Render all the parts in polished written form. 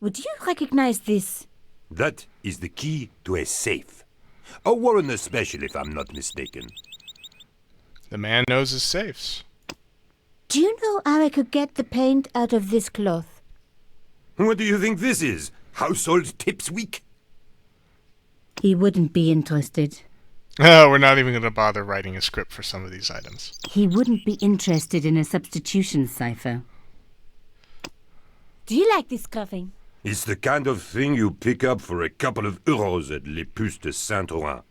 Would you recognize this? That is the key to a safe. A Warrener special, if I'm not mistaken. The man knows his safes. Do you know how I could get the paint out of this cloth? What do you think this is? Household Tips Week? He wouldn't be interested. Oh, we're not even going to bother writing a script for some of these items. He wouldn't be interested in a substitution cipher. Do you like this coffee? It's the kind of thing you pick up for a couple of euros at Les Puces de Saint-Ouen.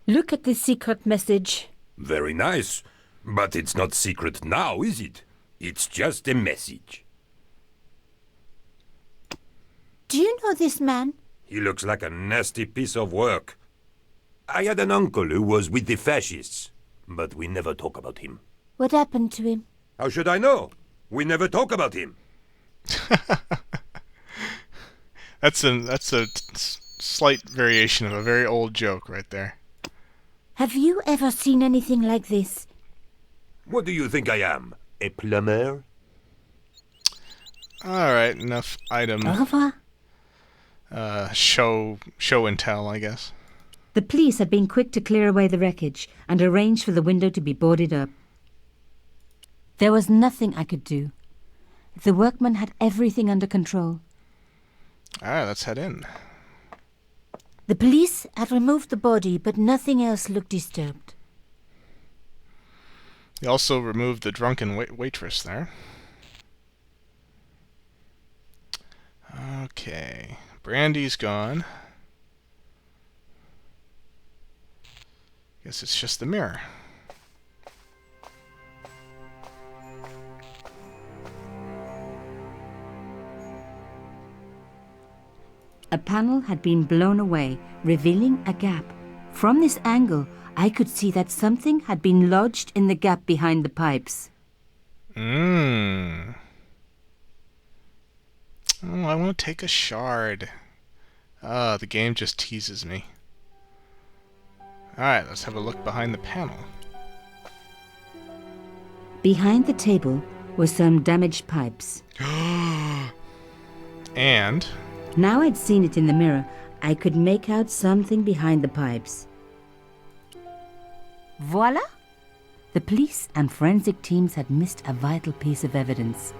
Look at this secret message. Very nice. But it's not secret now, is it? It's just a message. Do you know this man? He looks like a nasty piece of work. I had an uncle who was with the fascists, but we never talk about him. What happened to him? How should I know? We never talk about him. That's a slight variation of a very old joke right there. Have you ever seen anything like this? What do you think I am? A plumber? Alright, enough item. Au revoir. Show and tell, I guess. The police had been quick to clear away the wreckage and arrange for the window to be boarded up. There was nothing I could do. The workmen had everything under control. Alright, let's head in. The police had removed the body, but nothing else looked disturbed. They also removed the drunken waitress there. Okay. Brandy's gone. Guess it's just the mirror. A panel had been blown away, revealing a gap. From this angle, I could see that something had been lodged in the gap behind the pipes. Oh, I want to take a shard. The game just teases me. Alright, let's have a look behind the panel. Behind the table were some damaged pipes. And Now I'd seen it in the mirror, I could make out something behind the pipes. Voila! The police and forensic teams had missed a vital piece of evidence.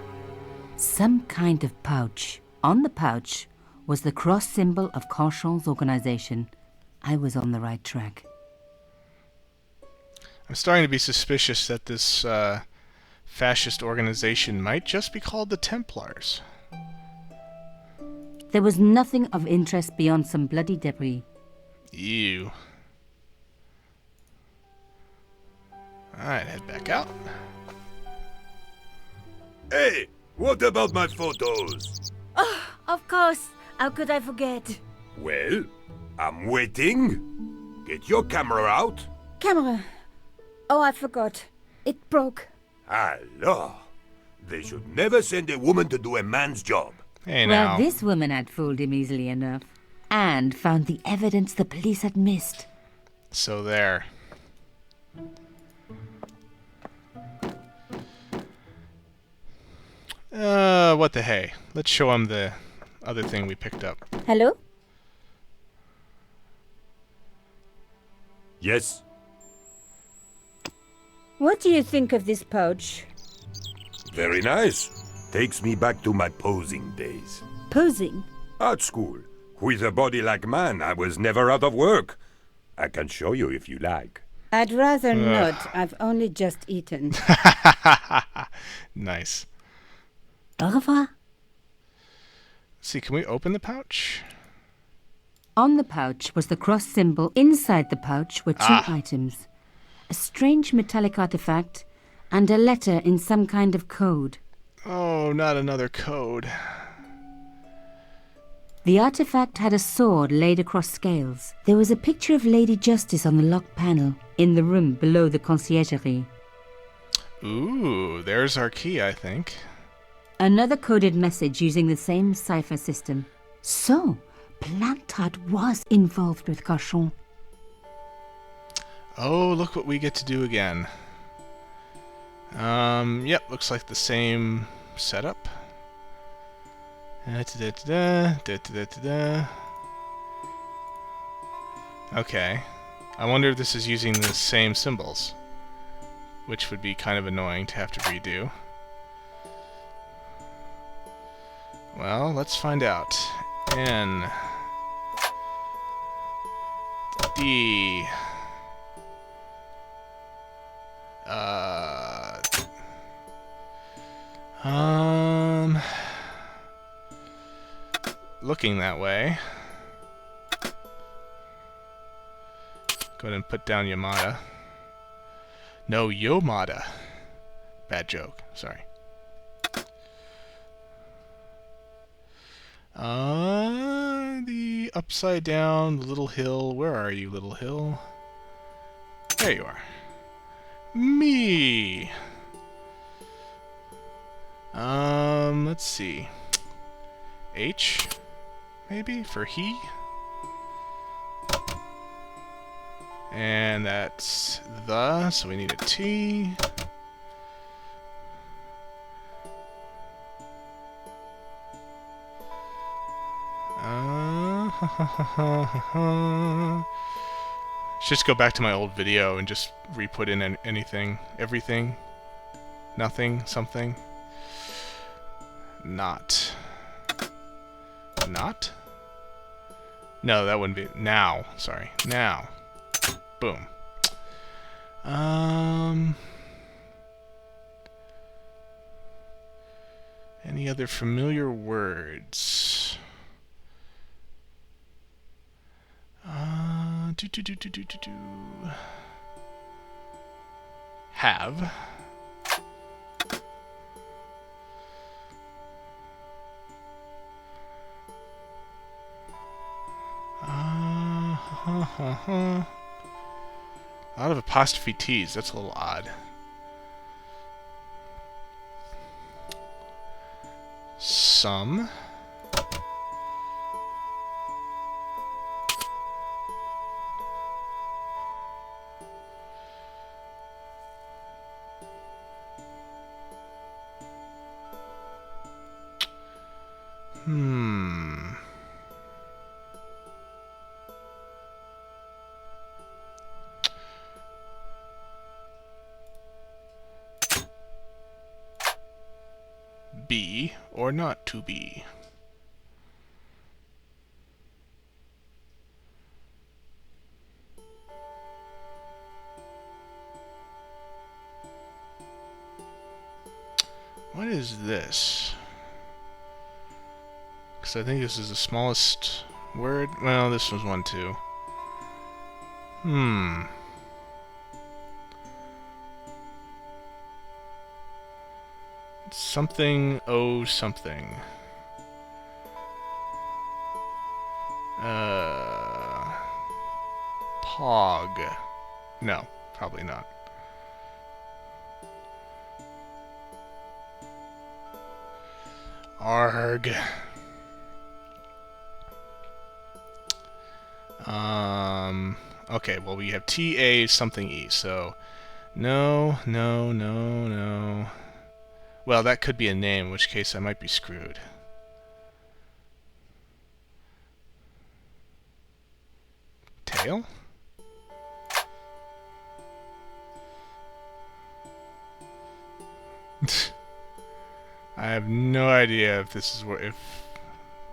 Some kind of pouch. On the pouch was the cross symbol of Carchon's organization. I was on the right track. I'm starting to be suspicious that this fascist organization might just be called the Templars. There was nothing of interest beyond some bloody debris. Ew. Alright, head back out. Hey, what about my photos? Oh, of course. How could I forget? Well, I'm waiting. Get your camera out. Camera. Oh, I forgot. It broke. Alors, they should never send a woman to do a man's job. Hey now. Well, this woman had fooled him easily enough. And found the evidence the police had missed. So there. What the hey? Let's show him the other thing we picked up. Hello? Yes? What do you think of this pouch? Very nice. Takes me back to my posing days. Posing? Art school. With a body like mine, I was never out of work. I can show you if you like. I'd rather not. I've only just eaten. Nice. Au revoir. Let's see, can we open the pouch? On the pouch was the cross symbol. Inside the pouch were two items. A strange metallic artifact and a letter in some kind of code. Oh, not another code. The artifact had a sword laid across scales. There was a picture of Lady Justice on the locked panel in the room below the conciergerie. Ooh, there's our key, I think. Another coded message using the same cipher system. So, Plantard was involved with Carchon. Oh, look what we get to do again. Yep, looks like the same setup. Okay. I wonder if this is using the same symbols, which would be kind of annoying to have to redo. Well, let's find out. N D looking that way. Go ahead and put down Yamada. No, Yomada. Bad joke. Sorry. The upside down, the little hill. Where are you, little hill? There you are. Me. Let's see. H, maybe for he. And that's the, so we need a T. Let's just go back to my old video and just re-put in anything, everything, nothing, something. Not. Not? No, that wouldn't be. Now. Sorry. Now. Boom. Any other familiar words? Have. A lot of apostrophe T's. That's a little odd. Some. Be or not to be. What is this? Because I think this is the smallest word. Well, this was one too. Something, oh something. Pog. No, probably not. Arg. Okay, well we have TA something E, so no. Well, that could be a name, in which case I might be screwed. Tail? I have no idea if this is if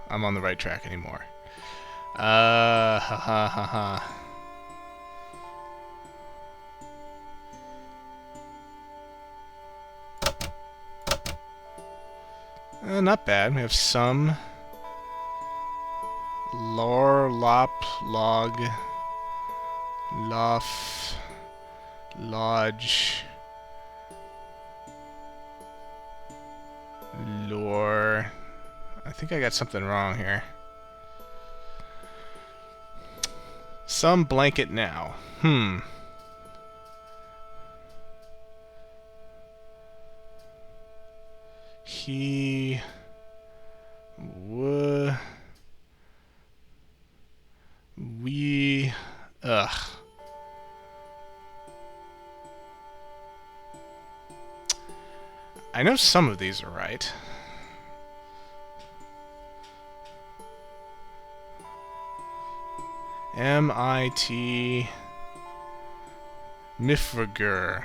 I'm on the right track anymore. Not bad. We have some. Lore, lop, log, lof, lodge, lore. I think I got something wrong here. Some blanket now. He we I know some of these are right. M-I-T... Mifriger.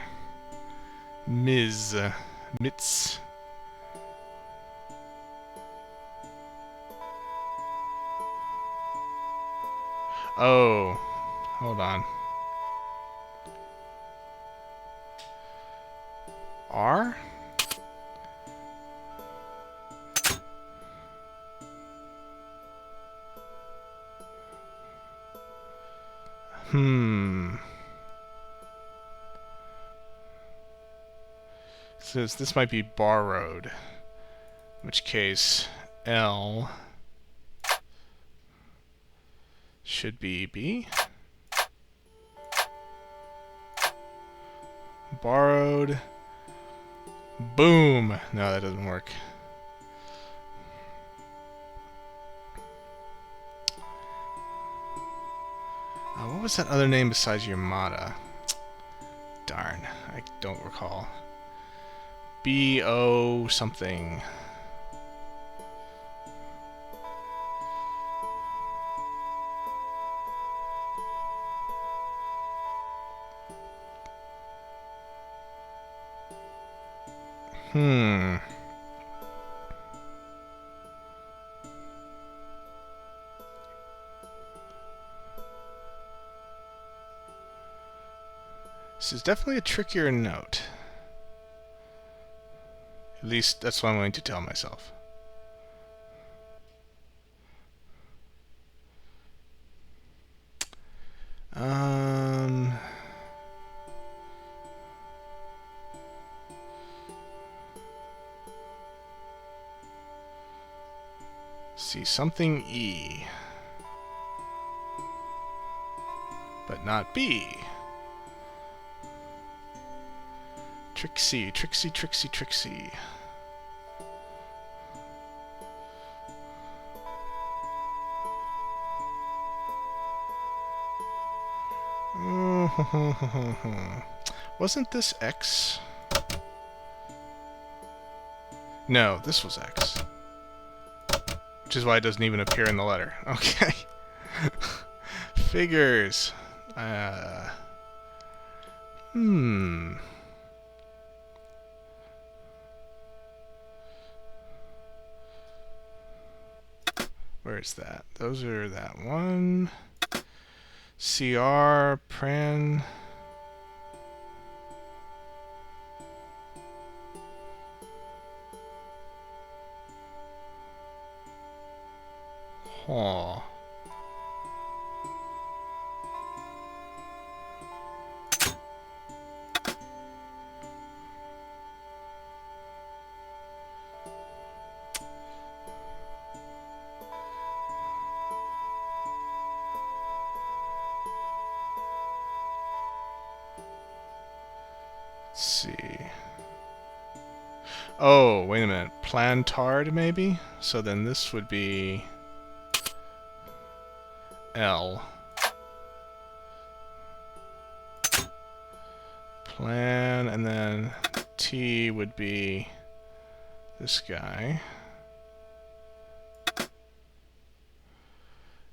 Ms. Mitz. Oh, hold on. R? Says this might be borrowed. In which case, L should be B. Borrowed. Boom! No, that doesn't work. What was that other name besides Yamada? Darn, I don't recall. B-O something. This is definitely a trickier note. At least that's what I'm going to tell myself. See, something E. But not B. Trixie, Trixie, Trixie, Trixie. Wasn't this X? No, this was X. Which is why it doesn't even appear in the letter. Okay. Figures. Where's that? Those are that one. CR, Pran. Huh. Let's see. Oh, wait a minute. Plantard, maybe? So then this would be L. Plan, and then T would be this guy.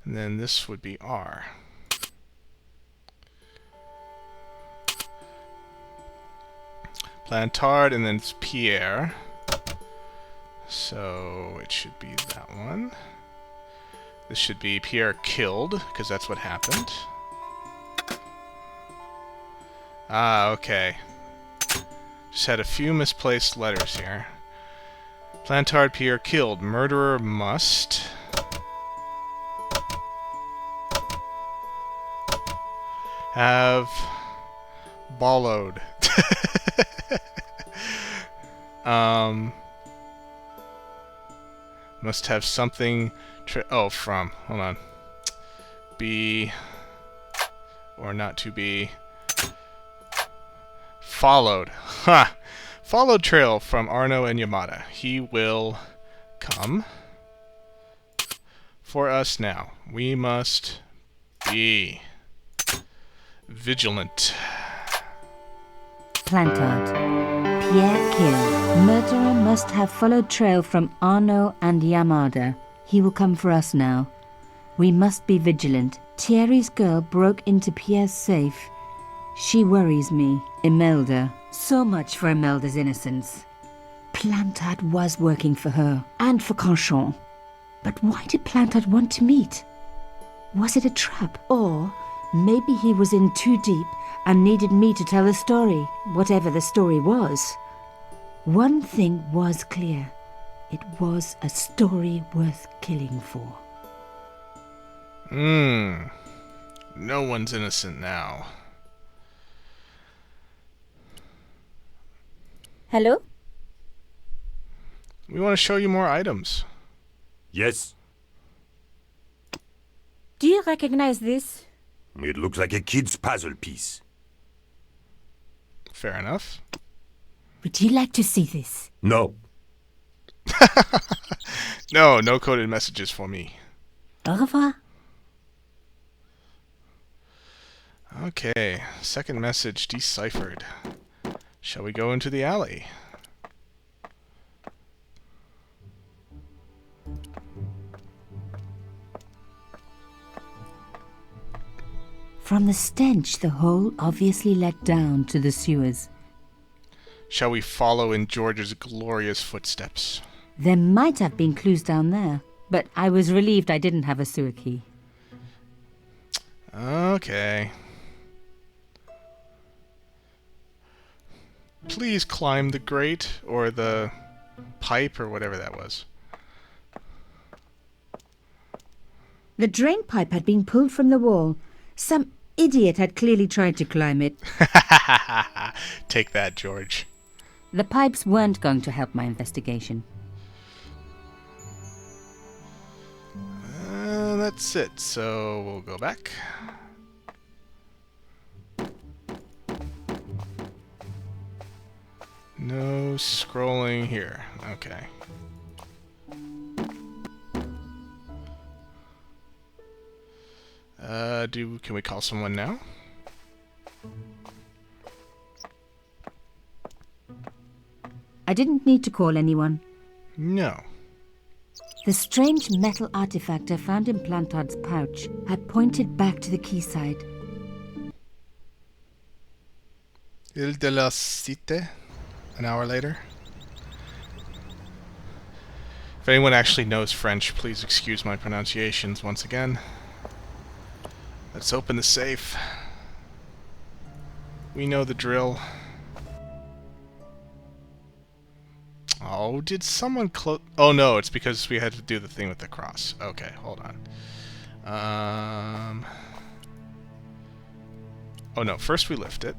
And then this would be R. Plantard, and then it's Pierre. So it should be that one. This should be Pierre killed, because that's what happened. Ah, okay. Just had a few misplaced letters here. Plantard, Pierre killed. Murderer must have borrowed. Must have something. From. Hold on. Be or not to be followed. Ha! Followed trail from Arno and Yamada. He will come for us now. We must be vigilant. Plantard. Pierre killed. Murderer must have followed trail from Arno and Yamada. He will come for us now. We must be vigilant. Thierry's girl broke into Pierre's safe. She worries me, Imelda. So much for Imelda's innocence. Plantard was working for her, and for Canchon. But why did Plantard want to meet? Was it a trap? Or maybe he was in too deep and needed me to tell a story, whatever the story was. One thing was clear. It was a story worth killing for. No one's innocent now. Hello? We want to show you more items. Yes? Do you recognize this? It looks like a kid's puzzle piece. Fair enough. Would you like to see this? No. No coded messages for me. Au revoir. Okay, second message deciphered. Shall we go into the alley? From the stench, the hole obviously led down to the sewers. Shall we follow in George's glorious footsteps? There might have been clues down there, but I was relieved I didn't have a sewer key. Okay. Please climb the grate, or the pipe, or whatever that was. The drain pipe had been pulled from the wall. Some idiot had clearly tried to climb it. Take that, George. The pipes weren't going to help my investigation. That's it, so we'll go back. No scrolling here. Okay. Can we call someone now? I didn't need to call anyone. No. The strange metal artifact I found in Plantard's pouch had pointed back to the quayside. Ile de la Cité, an hour later. If anyone actually knows French, please excuse my pronunciations once again. Let's open the safe. We know the drill. Oh, did someone close... Oh no, it's because we had to do the thing with the cross. Okay, hold on. Oh no, first we lift it.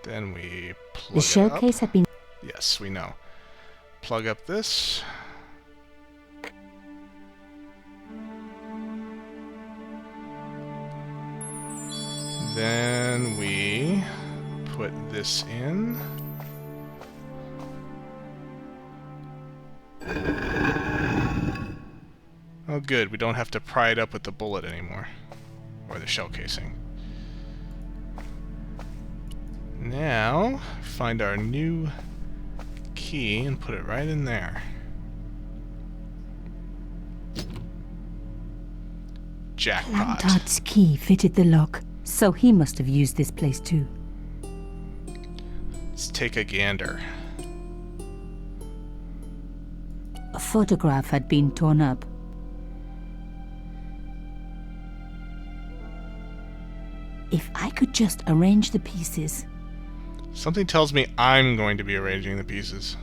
Then we plug The it up. showcase had been... Yes, we know. Plug up this. Then we put this in. Oh good, we don't have to pry it up with the bullet anymore. Or the shell casing. Now, find our new key and put it right in there. Jackpot. Plantard's key fitted the lock, so he must have used this place too. Let's take a gander. A photograph had been torn up. If I could just arrange the pieces... Something tells me I'm going to be arranging the pieces.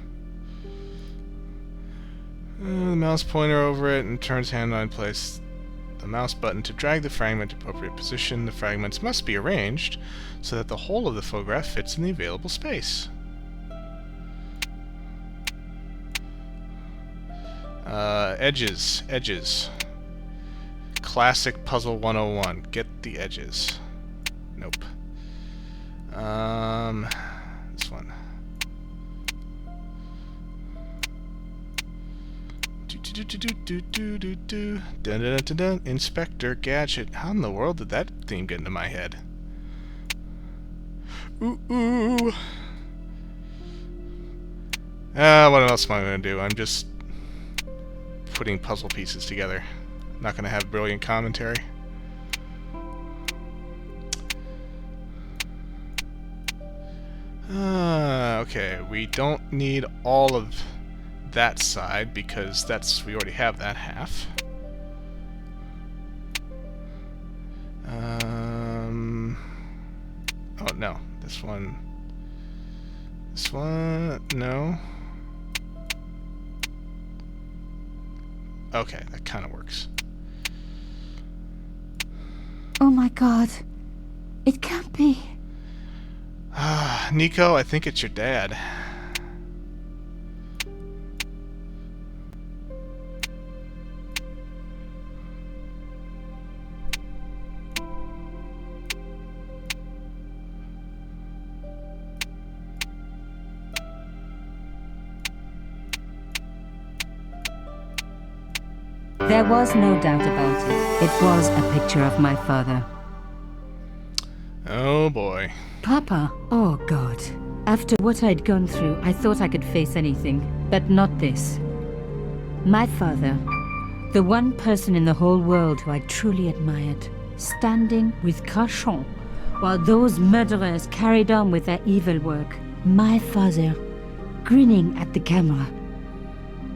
The mouse pointer over it and turns hand on place the mouse button to drag the fragment to appropriate position. The fragments must be arranged so that the whole of the photograph fits in the available space. Edges. Classic Puzzle 101. Get the edges. Nope. This one. Dun. Inspector Gadget. How in the world did that theme get into my head? Ooh. What else am I going to do? I'm just putting puzzle pieces together. Not going to have brilliant commentary. Okay, we don't need all of that side because we already have that half. Oh no, this one, no. Okay, that kind of works. Oh my god. It can't be. Nico, I think it's your dad. There was no doubt about it. It was a picture of my father. Oh boy. Papa? Oh God. After what I'd gone through, I thought I could face anything, but not this. My father, the one person in the whole world who I truly admired, standing with Cachon, while those murderers carried on with their evil work. My father, grinning at the camera.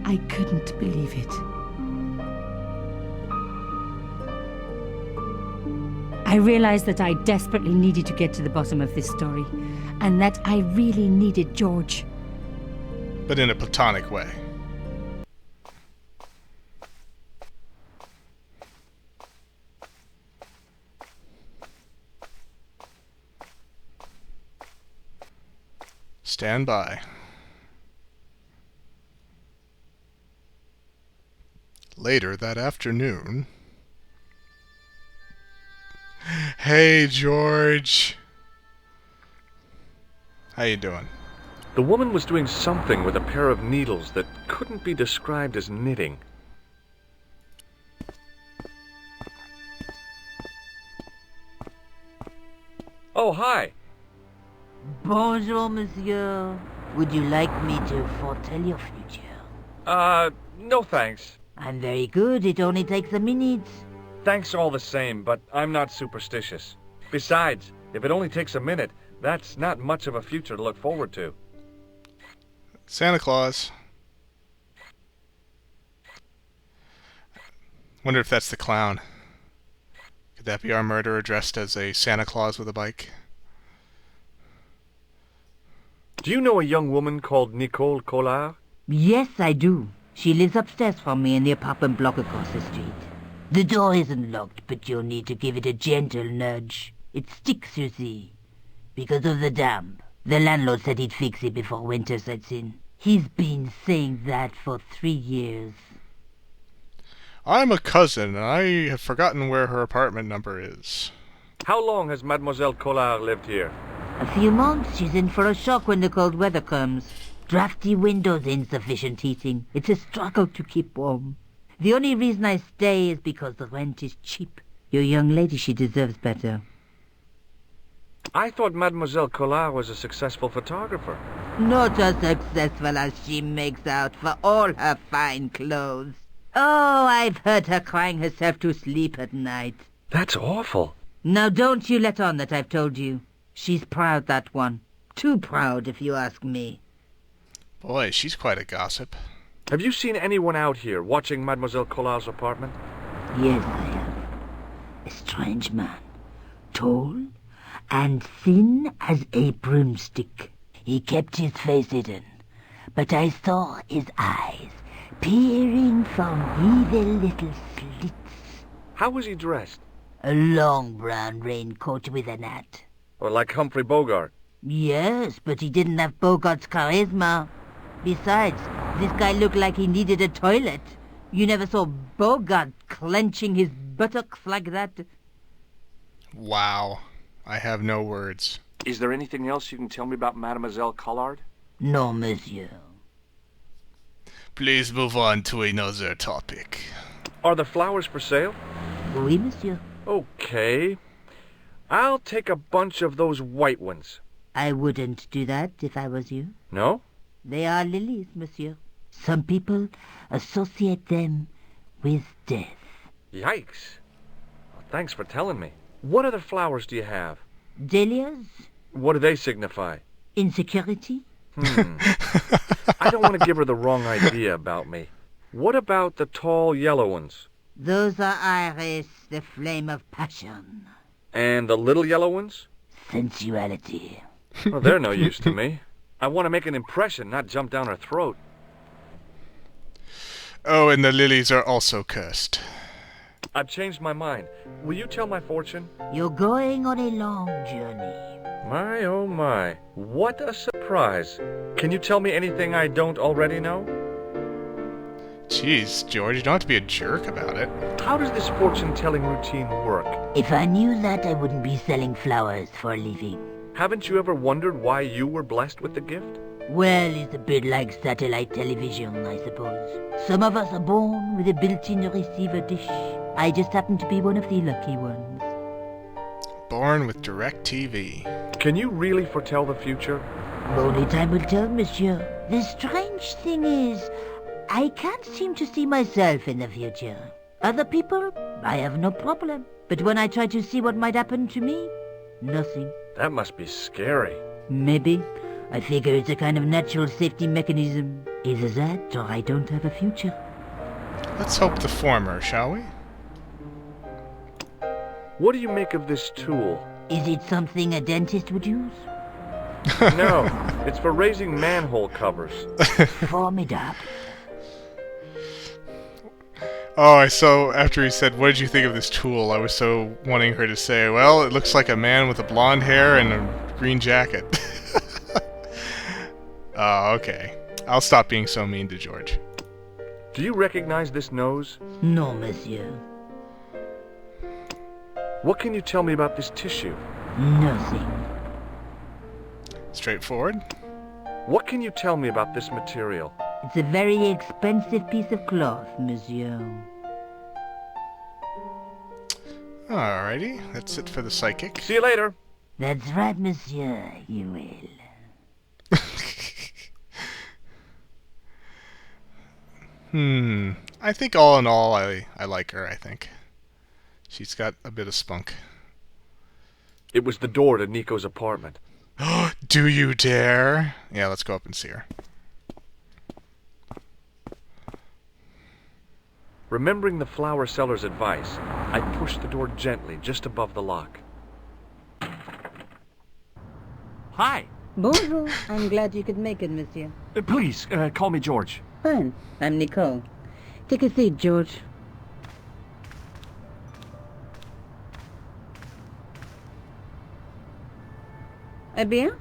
I couldn't believe it. I realized that I desperately needed to get to the bottom of this story, and that I really needed George. But in a platonic way. Stand by. Later that afternoon... Hey, George. How you doing? The woman was doing something with a pair of needles that couldn't be described as knitting. Oh, hi. Bonjour, monsieur. Would you like me to foretell your future? No thanks. I'm very good. It only takes a minute. Thanks all the same, but I'm not superstitious. Besides, if it only takes a minute, that's not much of a future to look forward to. Santa Claus. Wonder if that's the clown. Could that be our murderer dressed as a Santa Claus with a bike? Do you know a young woman called Nicole Collard? Yes, I do. She lives upstairs from me in the apartment block across the street. The door isn't locked, but you'll need to give it a gentle nudge. It sticks, you see. Because of the damp. The landlord said he'd fix it before winter sets in. He's been saying that for 3 years. I'm a cousin, and I have forgotten where her apartment number is. How long has Mademoiselle Collard lived here? A few months. She's in for a shock when the cold weather comes. Drafty windows, insufficient heating. It's a struggle to keep warm. The only reason I stay is because the rent is cheap. Your young lady, she deserves better. I thought Mademoiselle Collard was a successful photographer. Not as successful as she makes out for all her fine clothes. Oh, I've heard her crying herself to sleep at night. That's awful. Now don't you let on that I've told you. She's proud, that one. Too proud, if you ask me. Boy, she's quite a gossip. Have you seen anyone out here watching Mademoiselle Collard's apartment? Yes, I have. A strange man. Tall and thin as a broomstick. He kept his face hidden, but I saw his eyes peering from evil little slits. How was he dressed? A long brown raincoat with an hat. Or like Humphrey Bogart? Yes, but he didn't have Bogart's charisma. Besides, this guy looked like he needed a toilet. You never saw Bogart clenching his buttocks like that. Wow. I have no words. Is there anything else you can tell me about Mademoiselle Collard? No, monsieur. Please move on to another topic. Are the flowers for sale? Oui, monsieur. Okay. I'll take a bunch of those white ones. I wouldn't do that if I was you. No? They are lilies, monsieur. Some people associate them with death. Yikes. Well, thanks for telling me. What other flowers do you have? Dahlias? What do they signify? Insecurity? I don't want to give her the wrong idea about me. What about the tall yellow ones? Those are iris, the flame of passion. And the little yellow ones? Sensuality. Well, they're no use to me. I want to make an impression, not jump down her throat. Oh, and the lilies are also cursed. I've changed my mind. Will you tell my fortune? You're going on a long journey. My, oh my. What a surprise. Can you tell me anything I don't already know? Jeez, George, you don't have to be a jerk about it. How does this fortune-telling routine work? If I knew that, I wouldn't be selling flowers for a living. Haven't you ever wondered why you were blessed with the gift? Well, it's a bit like satellite television, I suppose. Some of us are born with a built-in receiver dish. I just happen to be one of the lucky ones. Born with direct TV. Can you really foretell the future? Only time will tell, monsieur. The strange thing is, I can't seem to see myself in the future. Other people, I have no problem. But when I try to see what might happen to me, nothing. That must be scary. Maybe. I figure it's a kind of natural safety mechanism. Either that, or I don't have a future. Let's hope the former, shall we? What do you make of this tool? Is it something a dentist would use? No, it's for raising manhole covers. Formidable. Oh, so after he said, what did you think of this tool? I was so wanting her to say, well, it looks like a man with a blonde hair and a green jacket. Oh, okay. I'll stop being so mean to George. Do you recognize this nose? No, monsieur. What can you tell me about this tissue? Nothing. Straightforward. What can you tell me about this material? It's a very expensive piece of cloth, monsieur. Alrighty, that's it for the psychic. See you later. That's right, monsieur, you will. I think all in all, I like her, I think. She's got a bit of spunk. It was the door to Nico's apartment. Do you dare? Yeah, let's go up and see her. Remembering the flower seller's advice, I pushed the door gently just above the lock. Hi. Bonjour. I'm glad you could make it, monsieur. Please, call me George. Fine. I'm Nicole. Take a seat, George. Eh bien?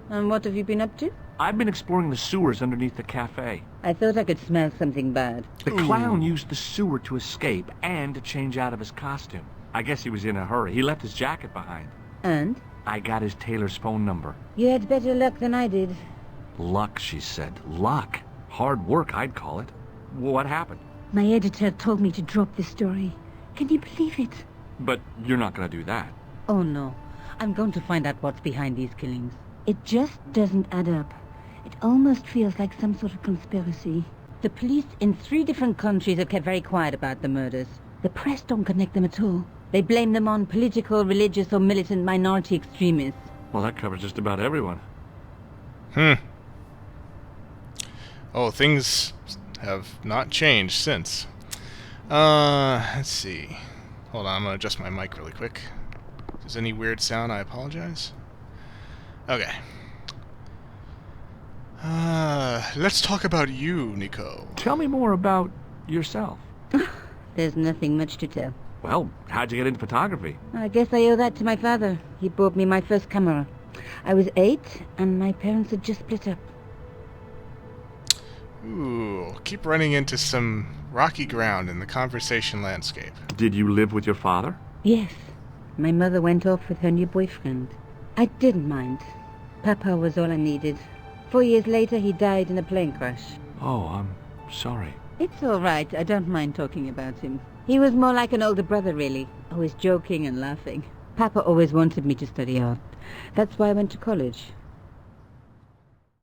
And what have you been up to? I've been exploring the sewers underneath the cafe. I thought I could smell something bad. The clown used the sewer to escape and to change out of his costume. I guess he was in a hurry. He left his jacket behind. And? I got his tailor's phone number. You had better luck than I did. Luck, she said. Luck. Hard work, I'd call it. What happened? My editor told me to drop this story. Can you believe it? But you're not going to do that. Oh, no. I'm going to find out what's behind these killings. It just doesn't add up. It almost feels like some sort of conspiracy. The police in 3 different countries have kept very quiet about the murders. The press don't connect them at all. They blame them on political, religious, or militant minority extremists. Well, that covers just about everyone. Oh, things have not changed since. Let's see. Hold on, I'm gonna adjust my mic really quick. If there's any weird sound, I apologize. Okay. Let's talk about you, Nico. Tell me more about yourself. There's nothing much to tell. Well, how'd you get into photography? I guess I owe that to my father. He bought me my first camera. I was 8, and my parents had just split up. Ooh, keep running into some rocky ground in the conversation landscape. Did you live with your father? Yes. My mother went off with her new boyfriend. I didn't mind. Papa was all I needed. 4 years later, he died in a plane crash. Oh, I'm sorry. It's all right. I don't mind talking about him. He was more like an older brother, really. Always joking and laughing. Papa always wanted me to study art. That's why I went to college.